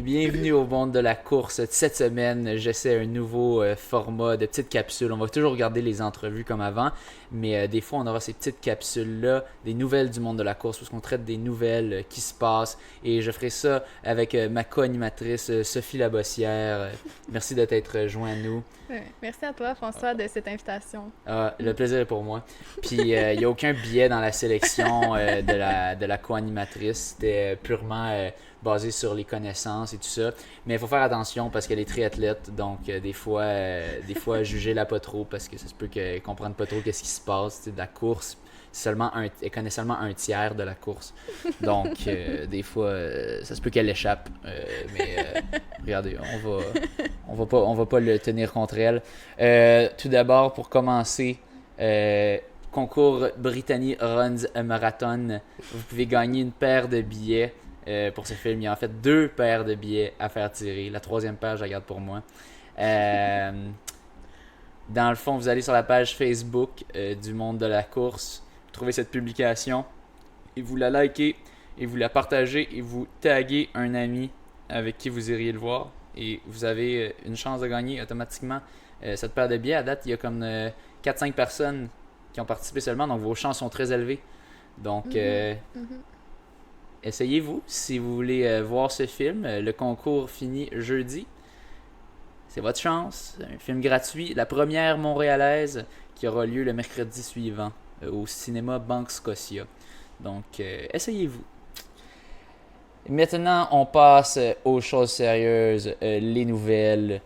Bienvenue au monde de la course. Cette semaine, j'essaie un nouveau format de petites capsules. On va toujours garder les entrevues comme avant, mais des fois, on aura ces petites capsules-là, des nouvelles du monde de la course, parce qu'on traite des nouvelles qui se passent. Et je ferai ça avec ma co-animatrice Sophie Labossière. Merci de t'être joint à nous. Ouais. Merci à toi, François, de cette invitation. Le plaisir est pour moi. Puis, il n'y a aucun biais dans la sélection de la co-animatrice. C'était purement basé sur les connaissances et tout ça. Mais il faut faire attention parce qu'elle est triathlète. Donc, des fois jugez-la pas trop parce que ça se peut qu'elle ne comprenne pas trop qu'est-ce qui se passe. De la course, elle connaît seulement un tiers de la course. Donc, des fois, ça se peut qu'elle échappe. Regardez, on va pas le tenir contre elle. Tout d'abord, pour commencer, concours Brittany Runs a Marathon. Vous pouvez gagner une paire de billets pour ce film. Il y a en fait 2 paires de billets à faire tirer. La 3e paire, je la garde pour moi. Dans le fond, vous allez sur la page Facebook du monde de la course. Vous trouvez cette publication et vous la likez et vous la partagez et vous taguez un ami avec qui vous iriez le voir. Et vous avez une chance de gagner automatiquement cette paire de billets. À date, il y a comme 4-5 personnes qui ont participé seulement, donc vos chances sont très élevées. Donc, essayez-vous si vous voulez voir ce film. Le concours finit jeudi. C'est votre chance. Un film gratuit. La première montréalaise qui aura lieu le mercredi suivant au cinéma Banque Scotia. Donc, essayez-vous. Maintenant, on passe aux choses sérieuses, les nouvelles.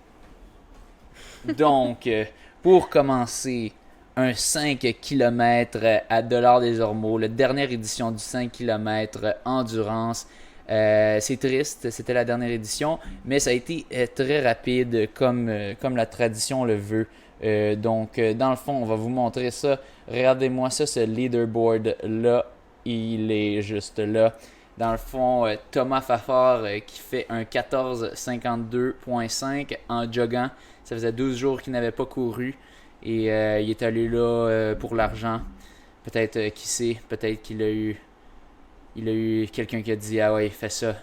Donc, pour commencer, un 5 km à Dollard des Ormeaux, la dernière édition du 5 km endurance. C'est triste, c'était la dernière édition, mais ça a été très rapide comme la tradition le veut. Donc, dans le fond, on va vous montrer ça. Regardez-moi ça, ce leaderboard-là, il est juste là. Dans le fond, Thomas Fafard qui fait un 14,52,5 en joggant. Ça faisait 12 jours qu'il n'avait pas couru. Et il est allé là pour l'argent. Peut-être, qui sait, peut-être qu'il a eu quelqu'un qui a dit ah ouais, fais ça.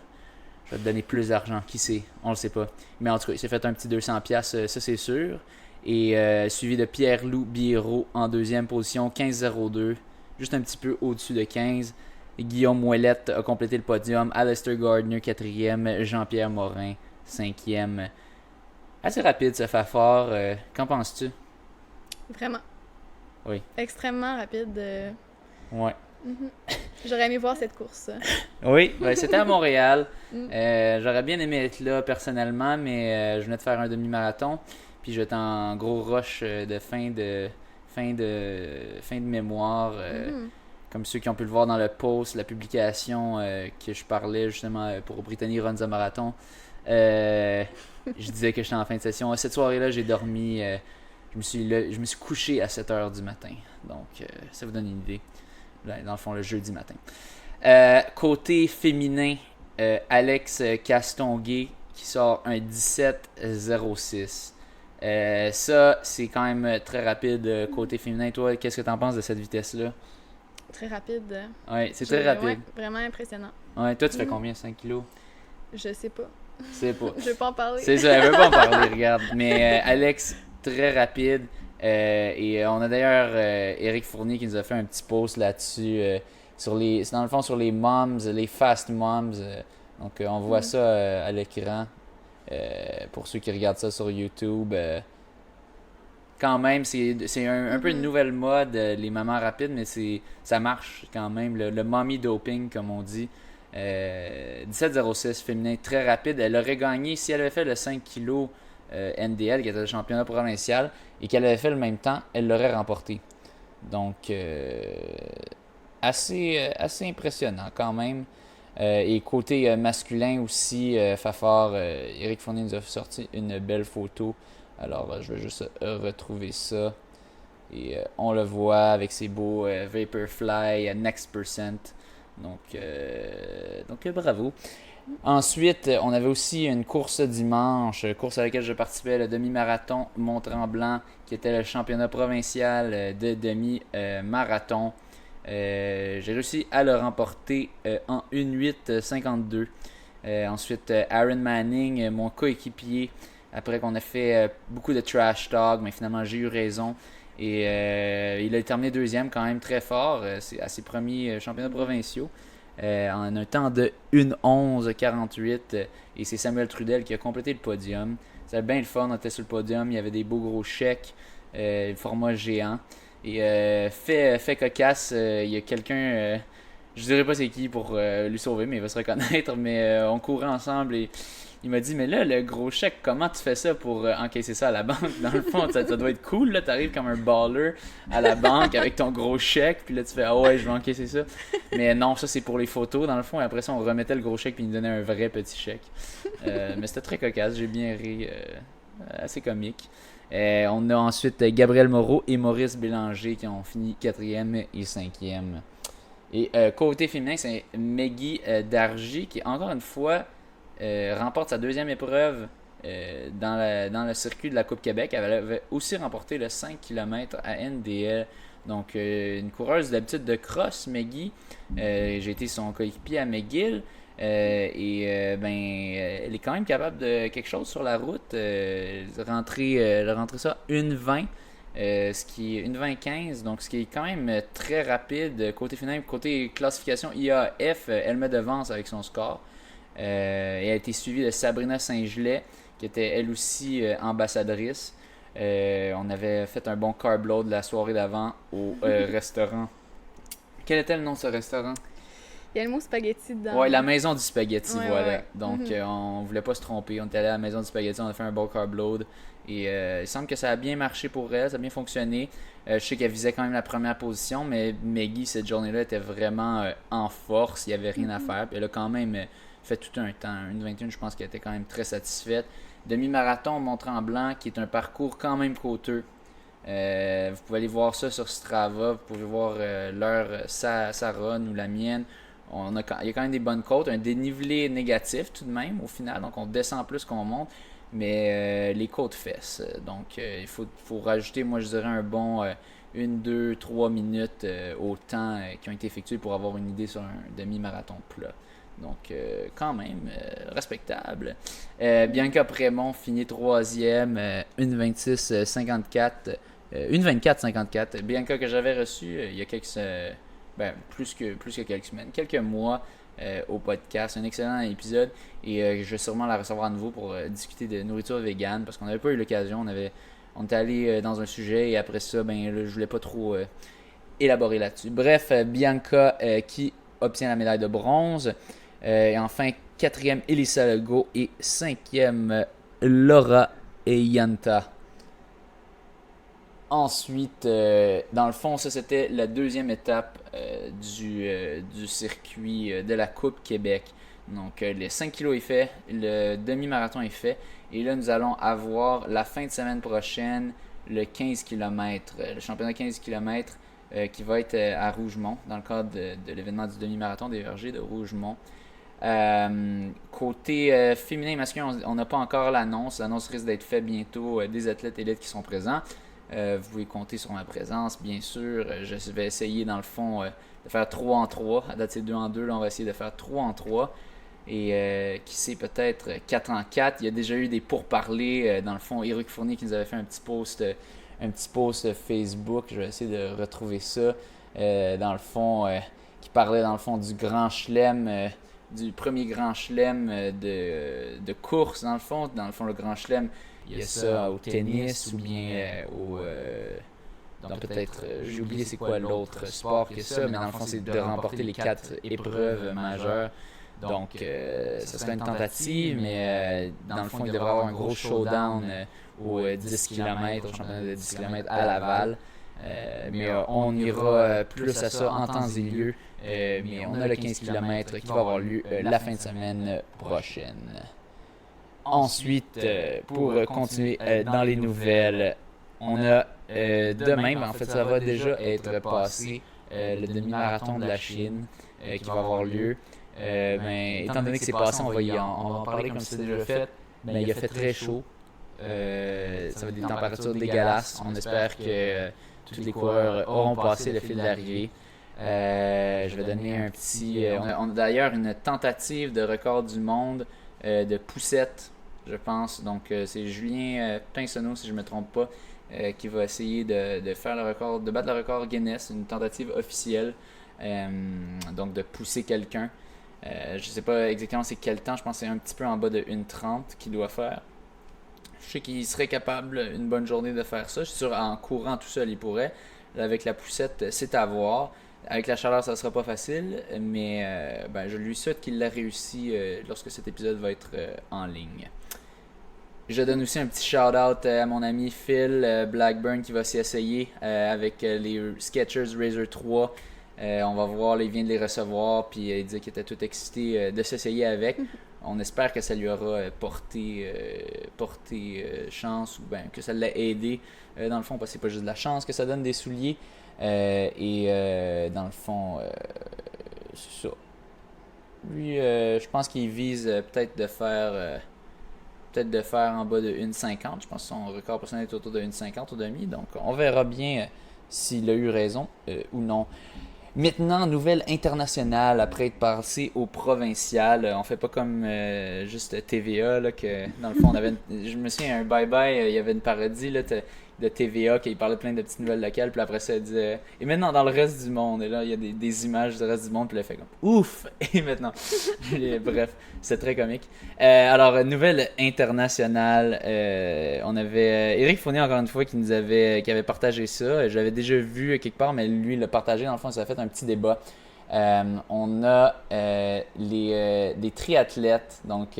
Je vais te donner plus d'argent. Qui sait, on le sait pas. Mais en tout cas, il s'est fait un petit 200$, ça c'est sûr. Et suivi de Pierre-Loup Biérot en 2e position, 15,02. Juste un petit peu au-dessus de 15. Guillaume Ouellette a complété le podium. Alistair Gardner, 4e. Jean-Pierre Morin, 5e. Assez rapide ce Fafard. Qu'en penses-tu? Vraiment. Oui. Extrêmement rapide. Ouais. J'aurais aimé voir cette course. Oui, c'était à Montréal. J'aurais bien aimé être là personnellement, mais je venais de faire un demi-marathon. Puis j'étais en gros rush de fin de mémoire. Comme ceux qui ont pu le voir dans le post, la publication que je parlais justement pour Brittany Runs a Marathon. Je disais que j'étais en fin de session. Cette soirée-là, j'ai dormi. Je me suis couché à 7h du matin. Donc, ça vous donne une idée. Dans le fond, le jeudi matin. Côté féminin, Alex Castonguay qui sort un 17,06. Ça, c'est quand même très rapide côté féminin. Toi, qu'est-ce que tu en penses de cette vitesse-là? Très rapide. Ouais, c'est très rapide. Ouais, vraiment impressionnant. Ouais, toi, tu fais combien? 5 kilos? Je sais pas. Je sais pas. Je vais pas en parler. C'est ça, elle veut pas en parler, regarde. Mais Alex, très rapide. Et on a d'ailleurs Éric Fournier qui nous a fait un petit post là-dessus. C'est dans le fond sur les moms, les fast moms. Donc on voit ça à l'écran. Pour ceux qui regardent ça sur YouTube. Quand même, c'est un peu une nouvelle mode, les mamans rapides, mais ça marche quand même. Le mommy doping, comme on dit. 17,06 féminin, très rapide. Elle aurait gagné si elle avait fait le 5 kg NDL, qui était le championnat provincial, et qu'elle avait fait le même temps, elle l'aurait remporté. Donc, assez impressionnant quand même. Et côté masculin aussi, Fafard, Éric Fournier nous a sorti une belle photo. Alors, je vais juste retrouver ça. Et on le voit avec ses beaux Vaporfly Next Percent. Donc, bravo. Ensuite, on avait aussi une course dimanche, course à laquelle je participais, le demi-marathon Mont-Tremblant, qui était le championnat provincial de demi-marathon. J'ai réussi à le remporter en 1:08,52. Ensuite, Aaron Manning, mon coéquipier, après qu'on a fait beaucoup de trash talk, mais finalement j'ai eu raison. Et il a terminé deuxième quand même très fort à ses premiers championnats provinciaux. En un temps de 1:11:48 et c'est Samuel Trudel qui a complété le podium. C'était bien le fun, on était sur le podium, il y avait des beaux gros chèques, format géant. Et fait cocasse, il y a quelqu'un, je dirais pas c'est qui pour lui sauver, mais il va se reconnaître, mais on courait ensemble et il m'a dit, mais là, le gros chèque, comment tu fais ça pour encaisser ça à la banque? Dans le fond, ça doit être cool, là, t'arrives comme un baller à la banque avec ton gros chèque, puis là, tu fais, ah ouais, je vais encaisser ça. Mais non, ça, c'est pour les photos, dans le fond, et après ça, on remettait le gros chèque, puis il nous donnait un vrai petit chèque. Mais c'était très cocasse, j'ai bien ri, assez comique. On a ensuite Gabriel Moreau et Maurice Bélanger qui ont fini 4e et 5e. Et côté féminin, c'est Meggy Dargy qui, encore une fois, remporte sa deuxième épreuve dans le circuit de la Coupe Québec. Elle avait aussi remporté le 5 km à NDL. Donc, une coureuse d'habitude de cross, Meggy. J'ai été son coéquipier à McGill. Elle est quand même capable de quelque chose sur la route. Elle a rentré ça 1:20. Ce qui est 1:20:15, donc ce qui est quand même très rapide côté féminin. Côté classification IAF, elle me devance avec son score. Et elle a été suivie de Sabrina Saint-Gelais, qui était elle aussi ambassadrice. On avait fait un bon carb load la soirée d'avant au restaurant. Quel était le nom de ce restaurant? Il y a le mot spaghetti dedans. Ouais, la maison du spaghetti, Ouais, voilà. ouais. Donc, on voulait pas se tromper. On était allé à la maison du spaghetti, on a fait un bon carb load. Et il semble que ça a bien marché pour elle, ça a bien fonctionné. Je sais qu'elle visait quand même la première position, mais Meggy, cette journée-là, était vraiment en force. Il n'y avait rien à faire. Puis elle a quand même fait tout un temps. 1:21, je pense qu'elle était quand même très satisfaite. Demi-marathon Mont-Tremblant, qui est un parcours quand même coûteux. Vous pouvez aller voir ça sur Strava. Vous pouvez voir sa run ou la mienne. Il y a quand même des bonnes côtes, un dénivelé négatif tout de même au final, donc on descend plus qu'on monte, mais les côtes fesses. Donc il faut rajouter, moi je dirais un bon 1, 2, 3 minutes au temps qui ont été effectués pour avoir une idée sur un demi-marathon plat. Donc quand même respectable. Bianca Prémont finit 3e, 1:26:54. 1:24:54. Bianca que j'avais reçu il y a plus que quelques semaines, quelques mois au podcast. Un excellent épisode et je vais sûrement la recevoir à nouveau pour discuter de nourriture végane parce qu'on n'avait pas eu l'occasion. On était allé dans un sujet et après ça, je voulais pas trop élaborer là-dessus. Bref, Bianca qui obtient la médaille de bronze. Et enfin, 4e, Elissa Legault et 5e, Laura Eyanta. Ensuite, dans le fond, ça c'était la deuxième étape du circuit de la Coupe Québec. Donc, les 5 kilos est fait, le demi-marathon est fait. Et là, nous allons avoir la fin de semaine prochaine le 15 km, le championnat 15 km qui va être à Rougemont, dans le cadre de l'événement du demi-marathon des vergers de Rougemont. Côté féminin et masculin, on n'a pas encore l'annonce. L'annonce risque d'être faite bientôt des athlètes élites qui sont présents. Vous pouvez compter sur ma présence, bien sûr. Je vais essayer, dans le fond, de faire 3-en-3. À date, c'est 2-en-2. Là, on va essayer de faire 3-en-3. Et qui sait, peut-être 4-en-4. Il y a déjà eu des pourparlers. Dans le fond, Éric Fournier qui nous avait fait un petit post Facebook. Je vais essayer de retrouver ça. Dans le fond, qui parlait, dans le fond, du grand chelem. Du premier grand chelem de course, dans le fond. Dans le fond, le grand chelem, il y a ça au tennis ou bien donc peut-être, j'ai oublié c'est quoi l'autre sport que ça, mais dans le fond, c'est de remporter les 4 épreuves majeures. Donc, ce serait une tentative, mais dans le fond, il devrait y avoir un gros showdown au 10 km, au championnat de 10 km à Laval. Mais on ira plus à ça en temps et lieu. Mais on a le 15 km qui va avoir lieu la fin de semaine prochaine. Ensuite, pour continuer dans les nouvelles, on a demain, en fait ça va déjà être passé, le demi-marathon de la Chine qui va avoir lieu. Étant donné que c'est passé, on va en parler comme c'est déjà fait. Il a fait très chaud. Ça va être des températures dégueulasses. On espère que tous les coureurs auront passé le fil d'arrivée. Je vais donner un petit... on a d'ailleurs une tentative de record du monde de poussette, je pense. Donc, c'est Julien Pinsonneau, si je ne me trompe pas, qui va essayer de faire le record, de battre le record Guinness, une tentative officielle. Donc, de pousser quelqu'un. Je sais pas exactement c'est quel temps, je pense que c'est un petit peu en bas de 1:30 qu'il doit faire. Je sais qu'il serait capable une bonne journée de faire ça. Je suis sûr en courant tout seul il pourrait. Là, avec la poussette, c'est à voir. Avec la chaleur, ça sera pas facile, mais je lui souhaite qu'il l'a réussi lorsque cet épisode va être en ligne. Je donne aussi un petit shout-out à mon ami Phil Blackburn qui va s'y essayer avec les Skechers Razor 3. On va voir, il vient de les recevoir, puis il dit qu'il était tout excité de s'essayer avec. On espère que ça lui aura porté chance, ou bien que ça l'a aidé dans le fond, parce que c'est pas juste de la chance que ça donne des souliers. Dans le fond, c'est ça. Lui, je pense qu'il vise peut-être de faire en bas de 1:50. Je pense que son record personnel est autour de 1:50 au demi. Donc, on verra bien s'il a eu raison ou non. Maintenant, nouvelle internationale, après être passé au provincial. On fait pas comme juste TVA, là, que dans le fond, je me souviens, un bye-bye, il y avait une parodie là, de TVA qui parlait plein de petites nouvelles locales, puis après ça, elle disait « Et maintenant, dans le reste du monde », et là, il y a des images du reste du monde, puis elle fait comme « Ouf! » Et maintenant, bref, c'est très comique. Alors, nouvelle internationale, on avait Éric Fournier, encore une fois, qui avait partagé ça. Je l'avais déjà vu quelque part, mais lui, il l'a partagé. Dans le fond, ça a fait un petit débat. On a les triathlètes, donc...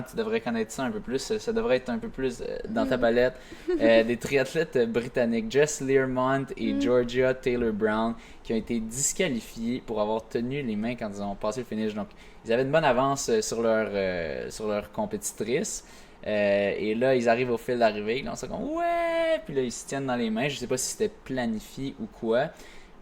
tu devrais connaître ça un peu plus. Ça devrait être un peu plus dans ta palette. Des triathlètes britanniques, Jess Learmont et Georgia Taylor-Brown, qui ont été disqualifiés pour avoir tenu les mains quand ils ont passé le finish. Donc, ils avaient une bonne avance sur leur compétitrice. Et là, ils arrivent au fil d'arrivée. Là, on se dit « Ouais! » Puis là, ils se tiennent dans les mains. Je sais pas si c'était planifié ou quoi.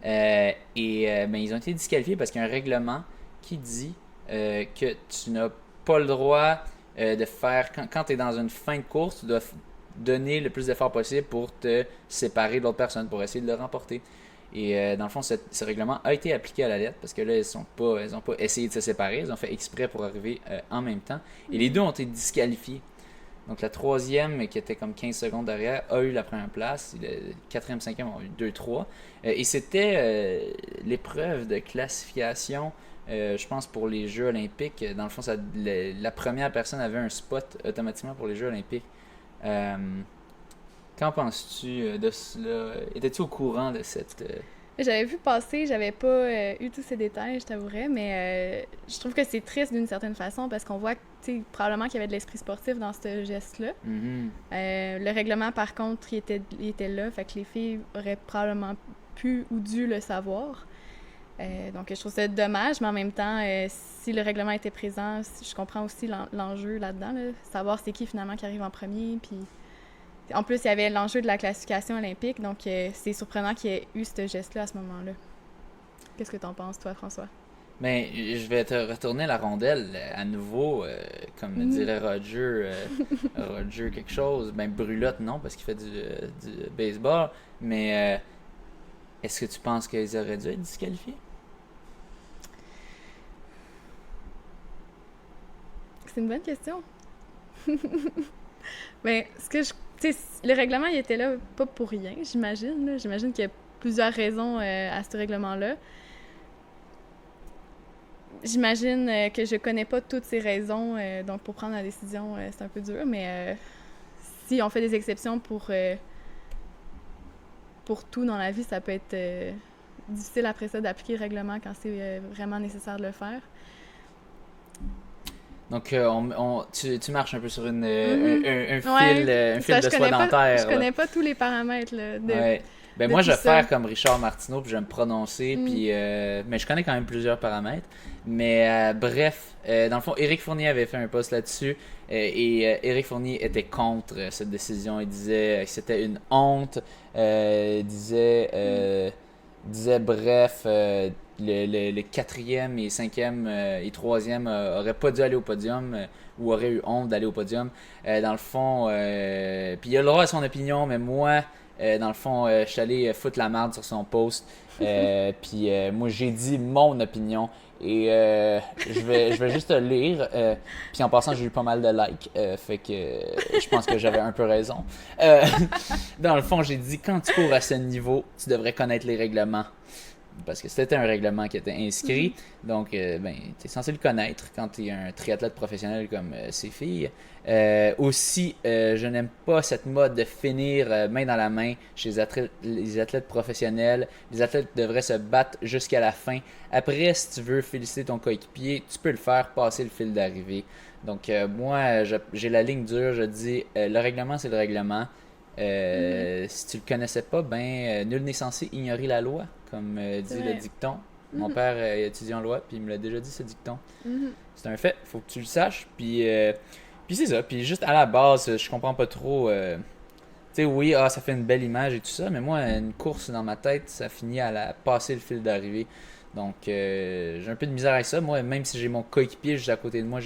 Ils ont été disqualifiés parce qu'il y a un règlement qui dit que tu n'as pas le droit de faire, quand tu es dans une fin de course, tu dois donner le plus d'efforts possible pour te séparer de l'autre personne, pour essayer de le remporter. Et dans le fond, ce règlement a été appliqué à la lettre parce que là, ils n'ont pas essayé de se séparer, ils ont fait exprès pour arriver en même temps. Et les deux ont été disqualifiés. Donc la troisième, qui était comme 15 secondes derrière, a eu la première place. Le quatrième, cinquième ont eu 2-3. Et c'était l'épreuve de classification. Je pense pour les Jeux olympiques, dans le fond, la première personne avait un spot automatiquement pour les Jeux olympiques. Qu'en penses-tu de cela? Étais-tu au courant de cette... J'avais vu passer, j'avais pas eu tous ces détails, je t'avouerais, mais je trouve que c'est triste d'une certaine façon parce qu'on voit probablement qu'il y avait de l'esprit sportif dans ce geste-là. Le règlement, par contre, il était là, fait que les filles auraient probablement pu ou dû le savoir. Donc, je trouve ça dommage, mais en même temps, si le règlement était présent, je comprends aussi l'enjeu là-dedans, là, savoir c'est qui finalement qui arrive en premier. Puis, en plus, il y avait l'enjeu de la classification olympique, donc c'est surprenant qu'il y ait eu ce geste-là à ce moment-là. Qu'est-ce que t'en penses, toi, François? Ben, je vais te retourner la rondelle à nouveau, comme dirait Roger, Roger quelque chose. Ben, Brulotte, non, parce qu'il fait du baseball, mais est-ce que tu penses qu'ils auraient dû être disqualifiés? C'est une bonne question. Ben, le règlement, il était là pas pour rien, j'imagine. Là. J'imagine qu'il y a plusieurs raisons à ce règlement-là. J'imagine que je connais pas toutes ces raisons, donc pour prendre la décision, c'est un peu dur, mais si on fait des exceptions pour tout dans la vie, ça peut être difficile après ça d'appliquer le règlement quand c'est vraiment nécessaire de le faire. Donc, tu marches un peu sur un fil de soie dentaire. Je connais pas tous les paramètres. Là, Ben moi, je vais faire comme Richard Martineau, puis je vais me prononcer, mais je connais quand même plusieurs paramètres. Mais bref, dans le fond, Éric Fournier avait fait un post là-dessus, et Éric Fournier était contre cette décision. Il disait que c'était une honte, disait bref... Le quatrième et cinquième et troisième auraient pas dû aller au podium ou auraient eu honte d'aller au podium. Dans le fond, puis il a le droit à son opinion, mais moi, Dans le fond, je suis allé foutre la merde sur son post. Puis moi, j'ai dit mon opinion. Et je vais juste le lire. Puis en passant, j'ai eu pas mal de likes. Fait que je pense que j'avais un peu raison. Dans le fond, j'ai dit, quand tu cours à ce niveau, tu devrais connaître les règlements. Parce que c'était un règlement qui était inscrit. Donc, tu es censé le connaître quand tu es un triathlète professionnel comme ces filles. Aussi, je n'aime pas cette mode de finir main dans la main chez les athlètes professionnels. Les athlètes devraient se battre jusqu'à la fin. Après, si tu veux féliciter ton coéquipier, tu peux le faire passer le fil d'arrivée. Donc, moi, j'ai la ligne dure. Je dis, le règlement, c'est le règlement. Si tu le connaissais pas, nul n'est censé ignorer la loi, comme dit le dicton. Mon père est étudiant en loi, puis il me l'a déjà dit, ce dicton. C'est un fait, faut que tu le saches. Puis c'est ça. Puis juste à la base, je comprends pas trop. Tu sais, oui, ça fait une belle image et tout ça, mais moi, une course dans ma tête, ça finit à passer le fil d'arrivée. Donc, j'ai un peu de misère avec ça. Moi, même si j'ai mon coéquipier juste à côté de moi,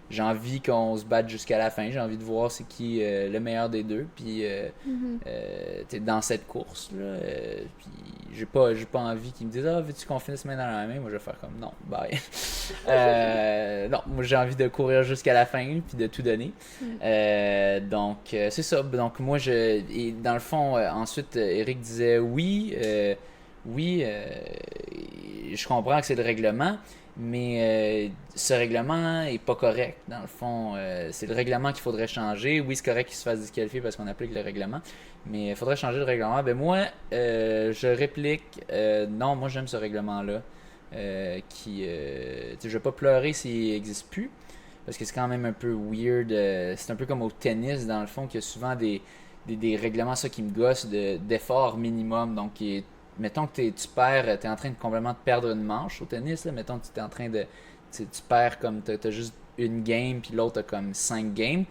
j'ai envie qu'on se batte jusqu'à la fin. J'ai envie de voir c'est qui le meilleur des deux. Puis t'es dans cette course là. Puis j'ai pas envie qu'ils me disent veux-tu qu'on finisse main dans la main. Moi je vais faire comme non, bye. Non, moi j'ai envie de courir jusqu'à la fin puis de tout donner. Donc c'est ça. Donc moi et dans le fond ensuite Eric disait oui, je comprends que c'est le règlement. Mais ce règlement est pas correct. Dans le fond, c'est le règlement qu'il faudrait changer. Oui, c'est correct qu'il se fasse disqualifier parce qu'on applique le règlement. Mais il faudrait changer le règlement. Moi, je réplique. Non, moi j'aime ce règlement-là. Je vais pas pleurer s'il n'existe plus. Parce que c'est quand même un peu weird. C'est un peu comme au tennis, dans le fond, qu'il y a souvent des règlements, ça qui me gosse, d'effort minimum. Donc, mettons que tu perds, tu es en train de complètement perdre une manche au tennis. Là. Mettons que tu es en train de. Tu perds comme. Tu as juste une game, puis l'autre a comme 5 games.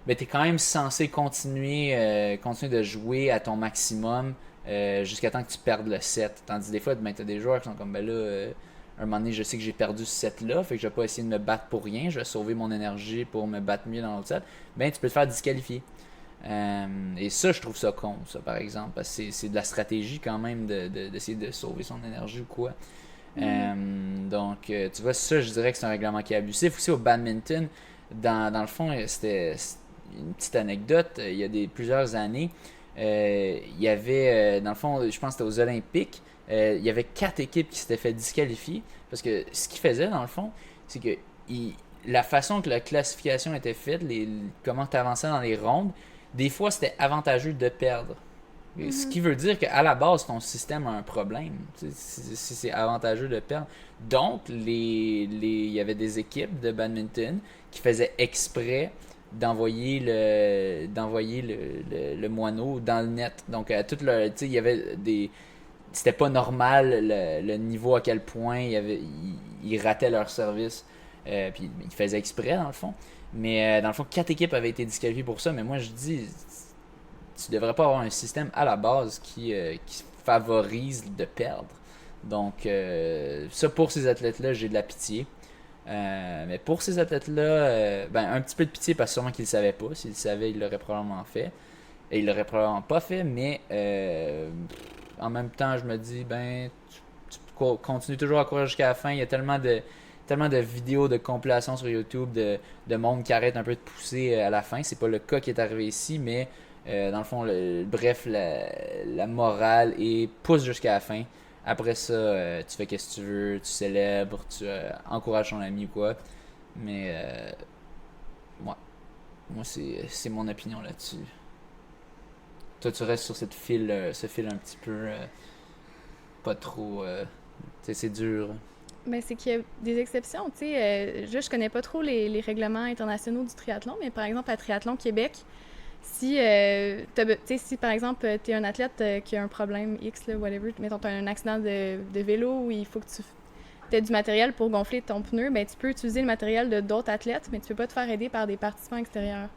Mais tu es quand même censé continuer de jouer à ton maximum jusqu'à temps que tu perdes le set. Tandis des fois, tu as des joueurs qui sont comme un moment donné, je sais que j'ai perdu ce set-là, fait que je vais pas essayer de me battre pour rien, je vais sauver mon énergie pour me battre mieux dans l'autre set. Tu peux te faire disqualifier. Et ça, je trouve ça con, ça, par exemple, parce que c'est de la stratégie quand même d'essayer de sauver son énergie ou quoi. Donc, tu vois, ça, je dirais que c'est un règlement qui est abusif. Aussi, au badminton, dans le fond, c'était une petite anecdote. Il y a plusieurs années, il y avait, dans le fond, je pense que c'était aux Olympiques, il y avait 4 équipes qui s'étaient fait disqualifier. Parce que ce qu'ils faisaient, dans le fond, c'est que la façon que la classification était faite, comment tu avançais dans les rondes, des fois, c'était avantageux de perdre. Ce qui veut dire qu'à la base, ton système a un problème. Si c'est avantageux de perdre. Donc, il y avait des équipes de badminton qui faisaient exprès d'envoyer le moineau dans le net. Donc, il y avait c'était pas normal le niveau à quel point ils rataient leur service. Puis ils faisaient exprès, dans le fond. Mais dans le fond, 4 équipes avaient été disqualifiées pour ça. Mais moi, je dis, tu devrais pas avoir un système à la base qui favorise de perdre. Donc, ça, pour ces athlètes-là, j'ai de la pitié. Mais pour ces athlètes-là, un petit peu de pitié parce que sûrement qu'ils le savaient pas. S'ils le savaient, ils l'auraient probablement fait. Et ils l'auraient probablement pas fait. Mais en même temps, je me dis, tu continues toujours à courir jusqu'à la fin. Il y a tellement de vidéos de compilation sur YouTube de monde qui arrête un peu de pousser à la fin. C'est pas le cas qui est arrivé ici, mais dans le fond, la morale est pousse jusqu'à la fin. Après ça, tu fais ce que tu veux, tu célèbres, tu encourages ton ami ou quoi. Mais moi c'est mon opinion là-dessus. Toi, tu restes sur ce fil un petit peu pas trop. C'est dur. C'est qu'il y a des exceptions. Je connais pas trop les règlements internationaux du triathlon, mais par exemple, à Triathlon Québec, si par exemple, tu es un athlète qui a un problème X, là, whatever, mettons, tu as un accident de vélo où il faut que tu aies du matériel pour gonfler ton pneu, tu peux utiliser le matériel de d'autres athlètes, mais tu peux pas te faire aider par des participants extérieurs.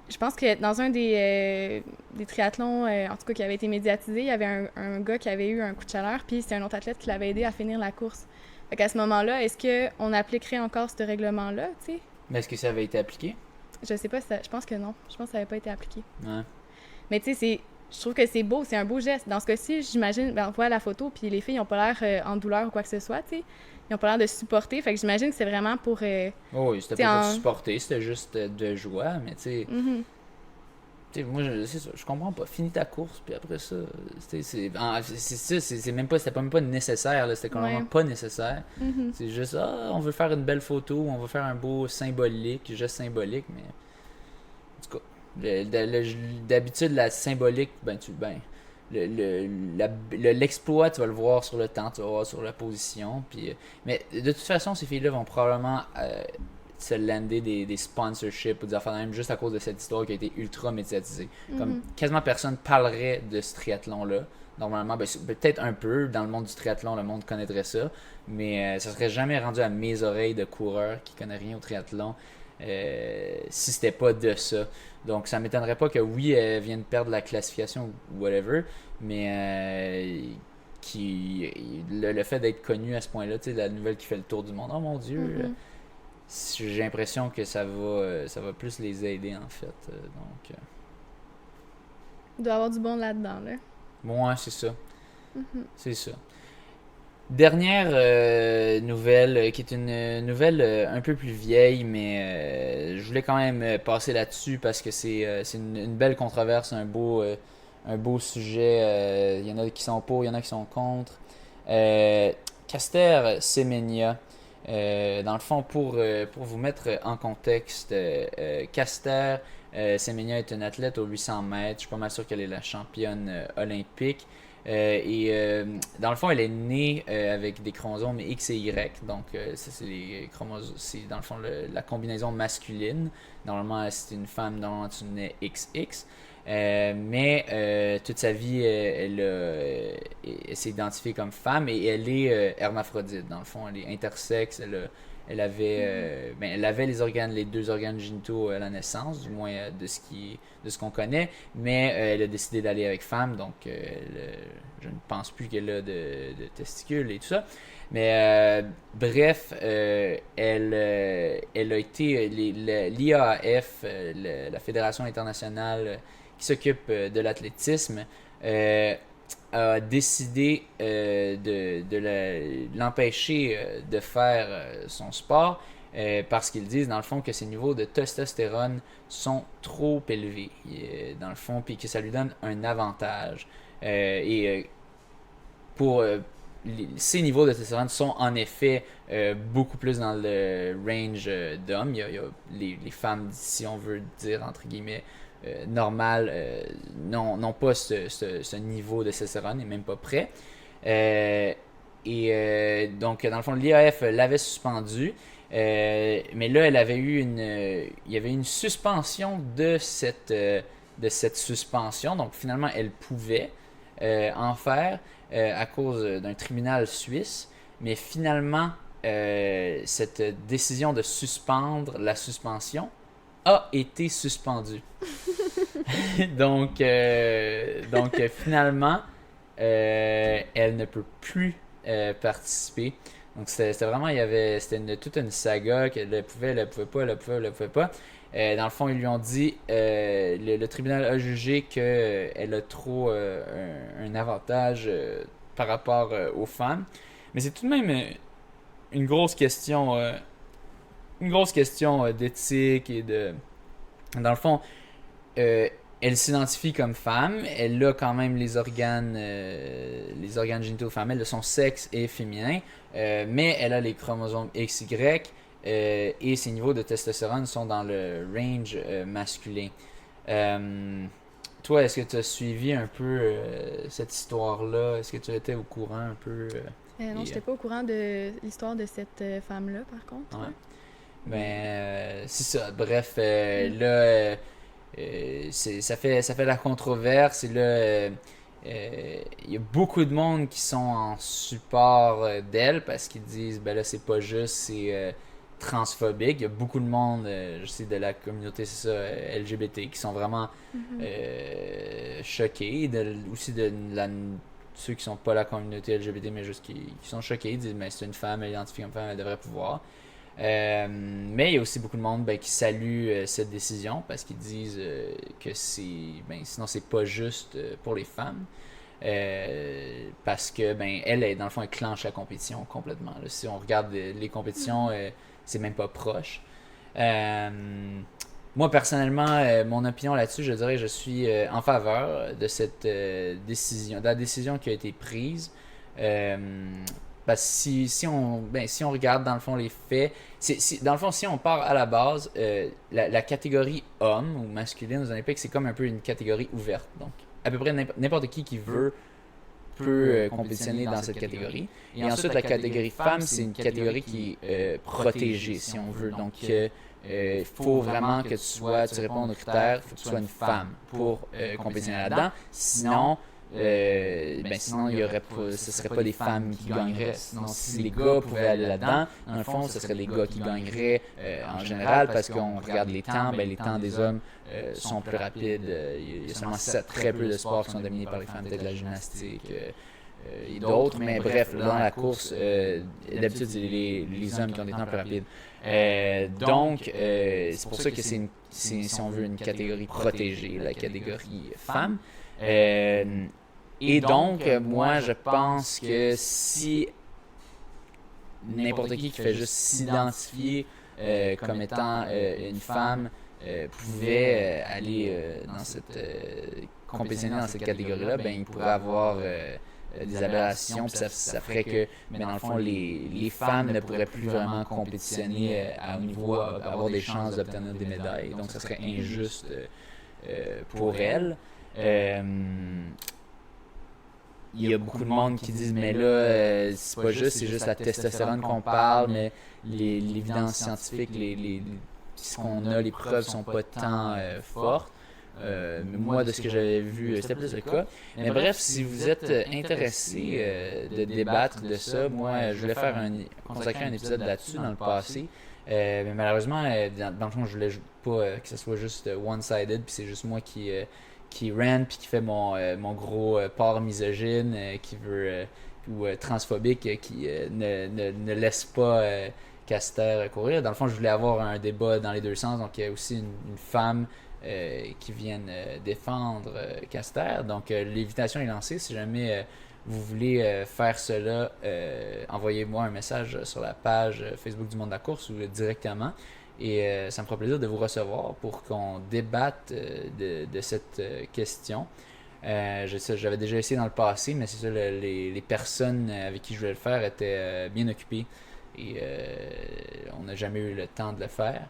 Je pense que dans un des triathlons, en tout cas qui avait été médiatisé, il y avait un gars qui avait eu un coup de chaleur, puis c'était un autre athlète qui l'avait aidé à finir la course. Fait qu'à ce moment-là, est-ce qu'on appliquerait encore ce règlement-là, tu sais? Mais est-ce que ça avait été appliqué? Je sais pas, je pense que non. Je pense que ça n'avait pas été appliqué. Ouais. Mais tu sais, je trouve que c'est beau, c'est un beau geste. Dans ce cas-ci, j'imagine, on voit la photo, puis les filles n'ont pas l'air en douleur ou quoi que ce soit, tu sais. Ils n'ont pas l'air de supporter. Fait que j'imagine que c'est vraiment pour. Oh, oui, c'était pas pour supporter, c'était juste de joie, mais tu sais. Moi, c'est ça, je comprends pas. Finis ta course, puis après ça, c'est même pas, c'était même pas nécessaire, là, c'était complètement pas nécessaire. C'est juste, on veut faire une belle photo, on veut faire un beau geste symbolique, mais en tout cas, d'habitude, la symbolique, l'exploit, tu vas le voir sur le temps, tu vas le voir sur la position, puis, mais de toute façon, ces filles-là vont probablement se lander des sponsorships ou des affaires même juste à cause de cette histoire qui a été ultra médiatisée. Comme quasiment personne parlerait de ce triathlon-là. Normalement, peut-être un peu dans le monde du triathlon, le monde connaîtrait ça, mais ça serait jamais rendu à mes oreilles de coureur qui connaît rien au triathlon si c'était pas de ça. Donc ça m'étonnerait pas que oui, elle vienne perdre la classification ou whatever, mais le fait d'être connue à ce point-là, tu sais, la nouvelle qui fait le tour du monde, oh mon Dieu, j'ai l'impression que ça va plus les aider en fait. Donc, il doit y avoir du bon là-dedans, là. Bon, c'est ça. C'est ça. Dernière nouvelle, qui est une nouvelle un peu plus vieille, mais je voulais quand même passer là-dessus parce que c'est une belle controverse, un beau sujet. Il y en a qui sont pour, il y en a qui sont contre. Caster Semenya. Dans le fond, pour vous mettre en contexte, Caster Semenya est une athlète aux 800 mètres. Je suis pas mal sûr qu'elle est la championne olympique. Dans le fond, elle est née avec des chromosomes X et Y. Donc, ça, c'est les chromosomes. C'est dans le fond la combinaison masculine. Normalement, c'est une femme, normalement, tu nais XX. Mais toute sa vie, elle s'est identifiée comme femme et elle est hermaphrodite. Dans le fond, elle est intersexe. Elle avait les deux organes génitaux à la naissance, du moins de ce qu'on connaît, mais elle a décidé d'aller avec femme, donc je ne pense plus qu'elle a de testicules et tout ça. Mais bref, elle a été l'IAAF, la Fédération internationale qui s'occupe de l'athlétisme, a décidé de l'empêcher de faire son sport parce qu'ils disent dans le fond que ses niveaux de testostérone sont trop élevés dans le fond, puis que ça lui donne un avantage. Ces niveaux de testostérone sont en effet beaucoup plus dans le range d'hommes. Il y a les femmes, si on veut dire entre guillemets, normal, n'ont pas ce niveau de testostérone, et même pas prêt. Donc, dans le fond, l'IAF l'avait suspendu, mais là, il y avait une suspension de cette suspension. Donc, finalement, elle pouvait en faire à cause d'un tribunal suisse, mais finalement, cette décision de suspendre la suspension a été suspendue. donc, finalement, elle ne peut plus participer. Donc c'était vraiment, c'était toute une saga qu'elle pouvait, elle pouvait pas, elle pouvait pas. Dans le fond, ils lui ont dit, le tribunal a jugé qu'elle a trop un avantage par rapport aux femmes. Mais c'est tout de même une grosse question d'éthique et de... Dans le fond, elle s'identifie comme femme, elle a quand même les organes génitaux femelles, son sexe est féminin, mais elle a les chromosomes XY et ses niveaux de testostérone sont dans le range masculin. Toi, est-ce que tu as suivi un peu cette histoire-là? Est-ce que tu étais au courant un peu? Non, j'étais pas au courant de l'histoire de cette femme-là, par contre. Ouais. Ben, c'est ça. Bref, là, ça fait la controverse. Et là, il y a beaucoup de monde qui sont en support d'elle parce qu'ils disent, ben là, c'est pas juste, c'est transphobique. Il y a beaucoup de monde, je sais, de la communauté, c'est ça, LGBT, qui sont vraiment choqués. Aussi de ceux qui sont pas la communauté LGBT, mais juste qui sont choqués. Ils disent, mais c'est une femme, elle identifie comme femme, elle devrait pouvoir. Mais il y a aussi beaucoup de monde qui salue cette décision parce qu'ils disent que sinon c'est pas juste pour les femmes. Parce que elle, dans le fond, elle clenche la compétition complètement. Là. Si on regarde les compétitions, c'est même pas proche. Moi, personnellement, mon opinion là-dessus, je dirais que je suis en faveur de cette décision, de la décision qui a été prise. Parce que si on regarde dans le fond les faits, dans le fond, si on part à la base, la catégorie homme ou masculine aux Olympiques, c'est comme un peu une catégorie ouverte. Donc, à peu près n'importe qui veut peut compétitionner dans cette catégorie. Et ensuite, la catégorie femme, c'est une catégorie qui est protégée, si on veut. Donc, il faut vraiment que tu répondes aux critères, il faut que tu sois une femme pour compétitionner là-dedans. Sinon, il y aurait pas, ce ne serait pas des femmes qui gagneraient. Sinon, si les gars pouvaient aller là-dedans, dans le fond, ce serait les gars qui gagneraient en général parce qu'on regarde les temps, les temps des hommes sont plus rapides. Il y a seulement très peu de sports qui sont dominés par les femmes, peut-être la gymnastique et d'autres. Mais bref, dans la course, d'habitude, c'est les hommes qui ont des temps plus rapides. Donc, c'est pour ça que c'est, si on veut, une catégorie protégée, la catégorie femme. Et donc, moi, je pense que si n'importe qui fait juste s'identifier comme étant une femme pouvait aller dans cette compétitionner dans cette catégorie-là, il pourrait avoir des aberrations, puis ça ferait que, dans le fond, les femmes ne pourraient plus vraiment compétitionner à haut niveau, avoir des chances d'obtenir des médailles. Donc, ça serait injuste pour elles. Il y a beaucoup de monde qui disent mais là c'est pas juste, c'est juste la testostérone qu'on parle, mais l'évidence scientifique, ce qu'on a, les preuves sont pas tant fortes. Mais moi, de ce que j'avais vu, c'était plus le cas. Mais bref, si vous êtes intéressé de débattre de ça, moi je voulais consacrer un épisode là-dessus dans le passé. Mais malheureusement, dans le fond, je voulais pas que ce soit juste one-sided, puis c'est juste moi qui rant puis qui fait mon gros porc misogyne qui veut ou transphobique qui ne laisse pas Castor courir. Dans le fond, je voulais avoir un débat dans les deux sens, donc il y a aussi une femme qui vienne défendre Castor. Donc l'invitation est lancée. Si jamais vous voulez faire cela, envoyez-moi un message sur la page Facebook du Monde de la course ou directement. Et ça me fera plaisir de vous recevoir pour qu'on débatte de cette question. J'avais déjà essayé dans le passé, mais c'est ça, les personnes avec qui je voulais le faire étaient bien occupées et on n'a jamais eu le temps de le faire.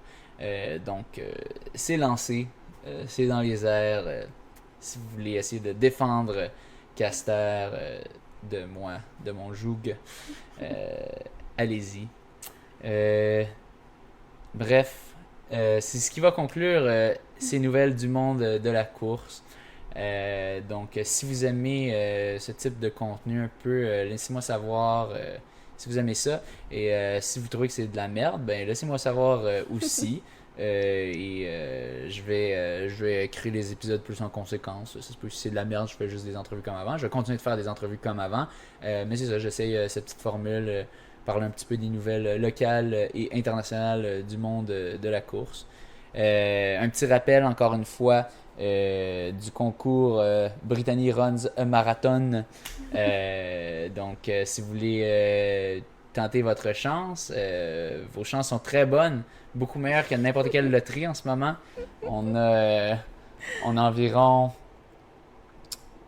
Donc, c'est lancé, c'est dans les airs. Si vous voulez essayer de défendre Castor de mon joug, allez-y. Bref, c'est ce qui va conclure ces nouvelles du monde de la course. Donc, si vous aimez ce type de contenu un peu, laissez-moi savoir si vous aimez ça. Et si vous trouvez que c'est de la merde, laissez-moi savoir aussi. Je vais écrire les épisodes plus en conséquence. Ça se peut, si c'est de la merde, je fais juste des entrevues comme avant. Je vais continuer de faire des entrevues comme avant. Mais c'est ça, j'essaye cette petite formule. Parler un petit peu des nouvelles locales et internationales du monde de la course. Un petit rappel, encore une fois, du concours Brittany Runs a Marathon. Donc, si vous voulez tenter votre chance, vos chances sont très bonnes, beaucoup meilleures que n'importe quelle loterie en ce moment. On a environ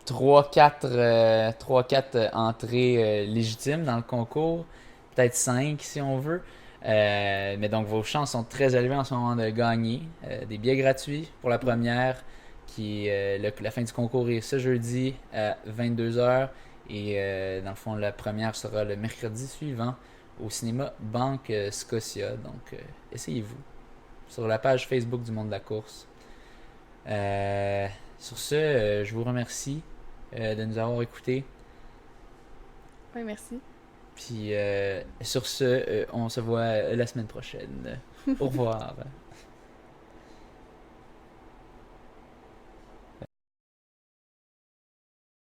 3-4 entrées légitimes dans le concours. Peut-être 5 si on veut. Mais donc vos chances sont très élevées en ce moment de gagner. Des billets gratuits pour la première. La fin du concours est ce jeudi à 22h. Et dans le fond, la première sera le mercredi suivant au cinéma Banque Scotia. Donc essayez-vous. Sur la page Facebook du Monde de la course. Sur ce, je vous remercie de nous avoir écoutés. Oui, merci. Puis sur ce, on se voit la semaine prochaine. Au revoir.